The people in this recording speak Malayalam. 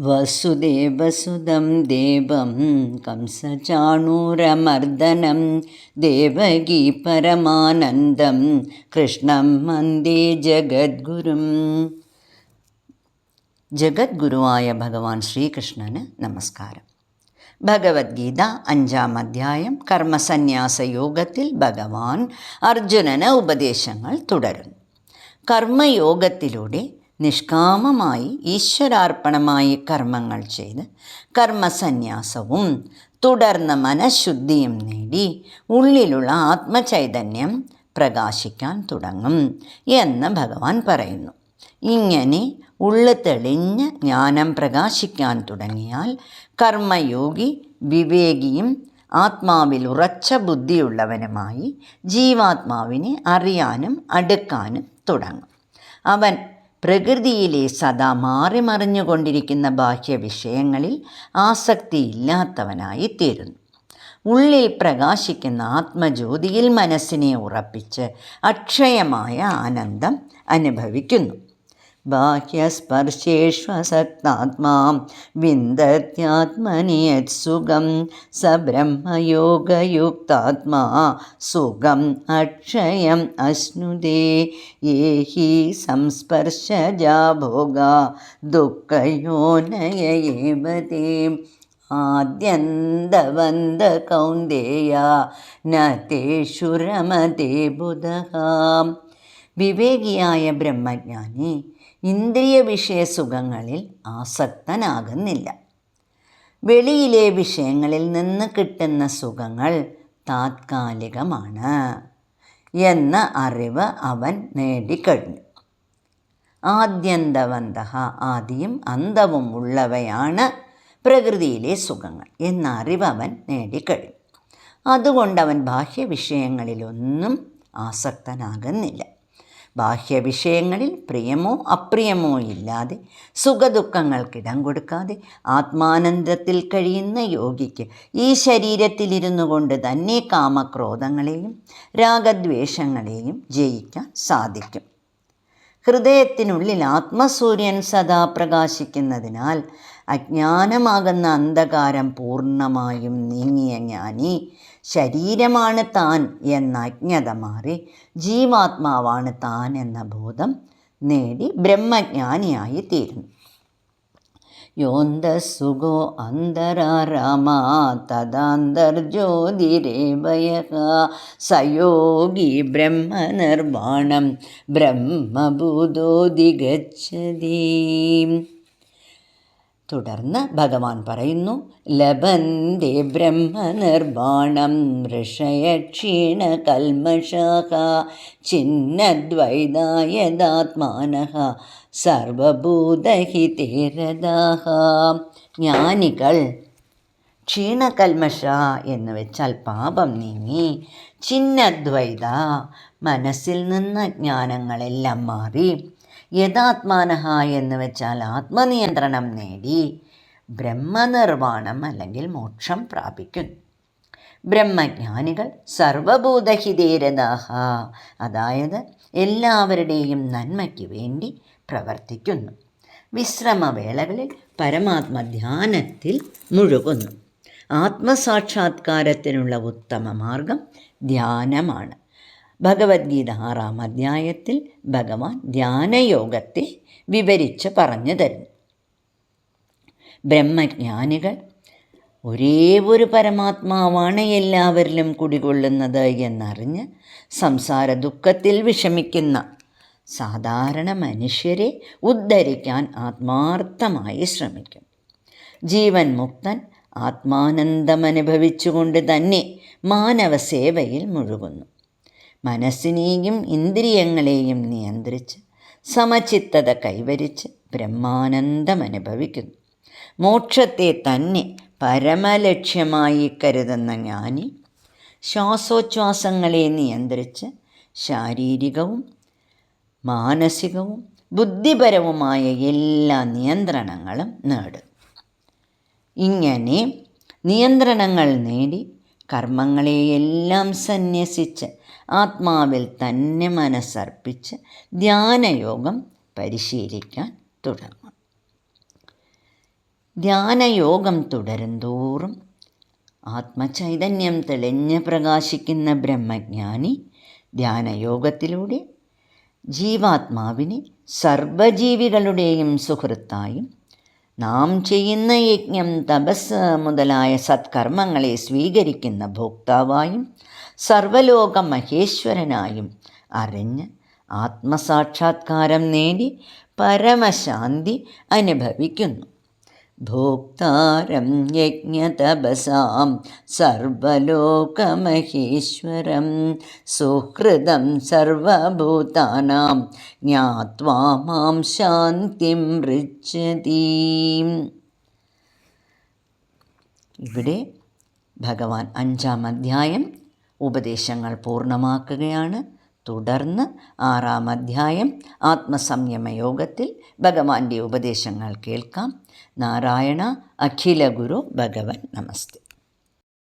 വസുദേവസുതം ദേവം കംസചാണൂരമർദ്ദനം ദേവകീ പരമാനന്ദം കൃഷ്ണം വന്ദേ ജഗദ്ഗുരും. ജഗദ്ഗുരുവായ ഭഗവാൻ ശ്രീകൃഷ്ണന് നമസ്കാരം. ഭഗവത്ഗീത 5-ാം അധ്യായം കർമ്മസന്യാസയോഗത്തിൽ ഭഗവാൻ അർജുനന് ഉപദേശങ്ങൾ തുടരുന്നു. കർമ്മയോഗത്തിലൂടെ നിഷ്കാമമായി ഈശ്വരാർപ്പണമായി കർമ്മങ്ങൾ ചെയ്ത് കർമ്മസന്യാസവും തുടർന്ന് മനഃശുദ്ധിയും നേടി ഉള്ളിലുള്ള ആത്മചൈതന്യം പ്രകാശിക്കാൻ തുടങ്ങും എന്ന് ഭഗവാൻ പറയുന്നു. ഇങ്ങനെ ഉള്ളു തെളിഞ്ഞ് ജ്ഞാനം പ്രകാശിക്കാൻ തുടങ്ങിയാൽ കർമ്മയോഗി വിവേകിയും ആത്മാവിൽ ഉറച്ച ബുദ്ധിയുള്ളവനുമായി ജീവാത്മാവിനെ അറിയാനും അടുക്കാനും തുടങ്ങും. അവൻ പ്രകൃതിയിലെ സദാ മാറി മറിഞ്ഞുകൊണ്ടിരിക്കുന്ന ബാഹ്യവിഷയങ്ങളിൽ ആസക്തിയില്ലാത്തവനായി തീരുന്നു. ഉള്ളിൽ പ്രകാശിക്കുന്ന ആത്മജ്യോതിയിൽ മനസ്സിനെ ഉറപ്പിച്ച് അക്ഷയമായ ആനന്ദം അനുഭവിക്കുന്നു. ബാഹ്യസ്പർശേഷ്വസക്താത്മാ വിന്ദത്യാത്മനി യത്സുഖം സ ബ്രഹ്മയോഗയുക്താത്മാ സുഖം അക്ഷയം അശ്നുതേ യേഹി സംസ്പർശജാ ഭോഗാ ദുഃഖയോനയ ഏവ തേ ആദ്യന്തവന്ത കൗന്ദേയ ന തേഷു രമതേ ബുധഃ. വിവേകിയായ ബ്രഹ്മജ്ഞാനി ഇന്ദ്രിയ വിഷയസുഖങ്ങളിൽ ആസക്തനാകുന്നില്ല. വെളിയിലെ വിഷയങ്ങളിൽ നിന്ന് കിട്ടുന്ന സുഖങ്ങൾ താത്കാലികമാണ് എന്ന അറിവ് അവൻ നേടിക്കഴിഞ്ഞു. ആദ്യന്തവന്തഃ ആദിയും അന്തവും ഉള്ളവയാണ് പ്രകൃതിയിലെ സുഖങ്ങൾ എന്ന അറിവ് അവൻ നേടിക്കഴിഞ്ഞു. അതുകൊണ്ടവൻ ബാഹ്യവിഷയങ്ങളിലൊന്നും ആസക്തനാകുന്നില്ല. ബാഹ്യവിഷയങ്ങളിൽ പ്രിയമോ അപ്രിയമോ ഇല്ലാതെ സുഖദുഃഖങ്ങൾക്കിടം കൊടുക്കാതെ ആത്മാനന്ദത്തിൽ കഴിയുന്ന യോഗിക്ക് ഈ ശരീരത്തിലിരുന്നു കൊണ്ട് തന്നെ കാമക്രോധങ്ങളെയും രാഗദ്വേഷങ്ങളെയും ജയിക്കാൻ സാധിക്കും. ഹൃദയത്തിനുള്ളിൽ ആത്മസൂര്യൻ സദാ പ്രകാശിക്കുന്നതിനാൽ അജ്ഞാനമാകുന്ന അന്ധകാരം പൂർണ്ണമായും നീങ്ങിയ ജ്ഞാനി ശരീരമാണ് താൻ എന്ന അജ്ഞത മാറി ജീവാത്മാവാണ് താൻ എന്ന ബോധം നേടി ബ്രഹ്മജ്ഞാനിയായി തീരുന്നു. യോന്തസുഖോ അന്തരാരാമാ തദാന്തർജ്യോതിരേവ യഃ സയോഗി ബ്രഹ്മനിർവാണം ബ്രഹ്മഭൂതോധിഗച്ഛതി. തുടർന്ന് ഭഗവാൻ പറയുന്നു, ലഭന്തെ ബ്രഹ്മനിർവാണം ഋഷയ ക്ഷീണകൽമഷാഃ ഛിന്നദ്വൈതായതാത്മാനഃ സർവഭൂതഹിതേ രതാഃ. ജ്ഞാനികൾ ക്ഷീണകൽമഷ എന്ന് വെച്ചാൽ പാപം നീങ്ങി, ഛിന്നദ്വൈത മനസ്സിൽ നിന്ന് ജ്ഞാനങ്ങളെല്ലാം മാറി, യഥാത്മാനഃ എന്ന് വെച്ചാൽ ആത്മനിയന്ത്രണം നേടി ബ്രഹ്മനിർവാണം അല്ലെങ്കിൽ മോക്ഷം പ്രാപിക്കുന്നു. ബ്രഹ്മജ്ഞാനികൾ സർവഭൂതഹിതേരതാഃ അതായത് എല്ലാവരുടെയും നന്മയ്ക്ക് വേണ്ടി പ്രവർത്തിക്കുന്നു. വിശ്രമവേളകളിൽ പരമാത്മധ്യാനത്തിൽ മുഴുകുന്നു. ആത്മസാക്ഷാത്കാരത്തിനുള്ള ഉത്തമ മാർഗം ധ്യാനമാണ്. ഭഗവത്ഗീത 6-ാം അധ്യായത്തിൽ ഭഗവാൻ ധ്യാനയോഗത്തെ വിവരിച്ച് പറഞ്ഞു തരുന്നു. ബ്രഹ്മജ്ഞാനികൾ ഒരേ ഒരു പരമാത്മാവാണ് എല്ലാവരിലും കുടികൊള്ളുന്നത് എന്നറിഞ്ഞ് സംസാര ദുഃഖത്തിൽ വിഷമിക്കുന്ന സാധാരണ മനുഷ്യരെ ഉദ്ധരിക്കാൻ ആത്മാർത്ഥമായി ശ്രമിക്കും. ജീവൻ മുക്തൻ ആത്മാനന്ദമനുഭവിച്ചുകൊണ്ട് തന്നെ മാനവസേവയിൽ മുഴുകുന്നു. മനസ്സിനെയും ഇന്ദ്രിയങ്ങളെയും നിയന്ത്രിച്ച് സമചിത്തത കൈവരിച്ച് ബ്രഹ്മാനന്ദമനുഭവിക്കുന്നു. മോക്ഷത്തെ തന്നെ പരമലക്ഷ്യമായി കരുതുന്ന ജ്ഞാനി ശ്വാസോച്ഛ്വാസങ്ങളെ നിയന്ത്രിച്ച് ശാരീരികവും മാനസികവും ബുദ്ധിപരവുമായ എല്ലാ നിയന്ത്രണങ്ങളും നേടും. ഇങ്ങനെ നിയന്ത്രണങ്ങൾ നേടി കർമ്മങ്ങളെയെല്ലാം സന്യസിച്ച് ആത്മാവിൽ തന്നെ മനസ്സർപ്പിച്ച് ധ്യാനയോഗം പരിശീലിക്കാൻ തുടങ്ങും. ധ്യാനയോഗം തുടരുന്തോറും ആത്മചൈതന്യം തെളിഞ്ഞ് പ്രകാശിക്കുന്ന ബ്രഹ്മജ്ഞാനി ധ്യാനയോഗത്തിലൂടെ ജീവാത്മാവിനെ സർവജീവികളുടെയും സുഹൃത്തായും നാം ചെയ്യുന്ന യജ്ഞം, തപസ് മുതലായ സത്കർമ്മങ്ങളെ സ്വീകരിക്കുന്ന ഭോക്താവായും സർവലോക മഹേശ്വരനായും അറിഞ്ഞ് ആത്മസാക്ഷാത്കാരം നേടി പരമശാന്തി അനുഭവിക്കുന്നു. ഭോക്താരം യജ്ഞതപസാം സർവലോകമഹേശ്വരം സുഹൃദം സർവഭൂതാനാം ജ്ഞാത്വാ മാം ശാന്തിം പൃച്ഛതി. ഇവിടെ ഭഗവാൻ 5-ാം അധ്യായം ഉപദേശങ്ങൾ പൂർണ്ണമാക്കുകയാണ്. തുടർന്ന് 6-ാം അധ്യായം ആത്മസംയമയോഗത്തിൽ ഭഗവാന്റെ ഉപദേശങ്ങൾ കേൾക്കാം. നാരായണ അഖില ഗുരു ഭഗവൻ നമസ്തേ.